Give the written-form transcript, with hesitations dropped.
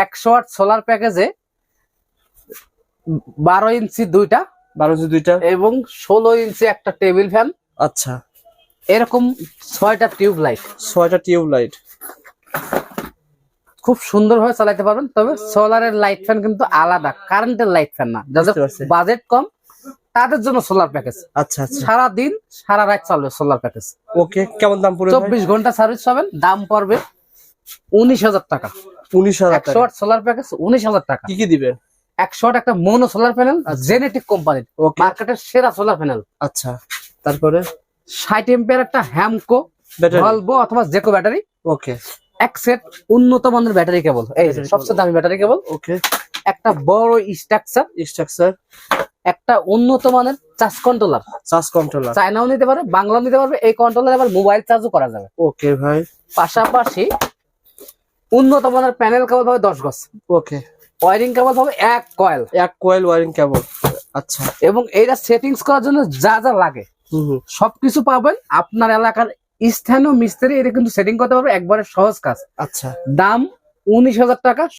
100 watt solar প্যাকেজে 12 ইঞ্চি দুইটা 12 এবং 16 ইঞ্চি একটা টেবিল ফ্যান, আচ্ছা এরকম 6টা টিউব লাইট, 6টা টিউব লাইট। খুব সুন্দর ভাবে চালাতে পারবেন। তবে সোলারের লাইট ফ্যান কিন্তু আলাদা, কারেন্টের লাইট ফ্যান না। যাদের বুঝতে পারছি। বাজেট কম তাদের জন্য সোলার প্যাকেজ, আচ্ছা আচ্ছা সারা দিন সারা রাত চলবে সোলার প্যাকেজ। ওকে, কেমন দাম পড়বে ভাই? 24 ঘন্টা সার্ভিস পাবেন, দাম পড়বে 19,000 টাকা। 19,000 100 টাকা। ওয়াট সোলার প্যাকেজ 19,000 টাকা। কি কি দিবেন? 100 ওয়াট একটা মোনো সোলার প্যানেল, জেনেটিক কোম্পানির, ওকে মার্কেটের সেরা সোলার প্যানেল। আচ্ছা, তারপরে 60 এম্পিয়ার একটা হ্যামকো ব্যাটারি। ভলভো অথবা জেকো ব্যাটারি, ওকে এক সেট উন্নত মানের ব্যাটারি কেবল, এই যে সবচেয়ে দামি ব্যাটারি কেবল, ওকে একটা বড় স্ট্রাকচার, স্ট্রাকচার, একটা উন্নত মানের চার্জ কন্ট্রোলার, চার্জ কন্ট্রোলার। চায়নাও নিতে পারে, বাংলাও নিতে পারবে। এই কন্ট্রোলার আবার মোবাইল চার্জও করা যাবে। ওকে ভাই, পাশাপাশি উন্নত মানের প্যানেল কেবল পাবে 10 গজ, ওকে ওয়ারিং কেবল পাবে 1 কয়েল, এক কয়েল ওয়্যারিং কেবল। আচ্ছা এবং এইটা সেটিংস করার জন্য যা যা লাগে হুম সবকিছু পাবেন। আপনার এলাকার স্থানীয় মিস্ত্রি এটা কিন্তু সেটিং করতে পারবে, একবারে সহজ কাজ। আচ্ছা দাম 19,000 টাকা।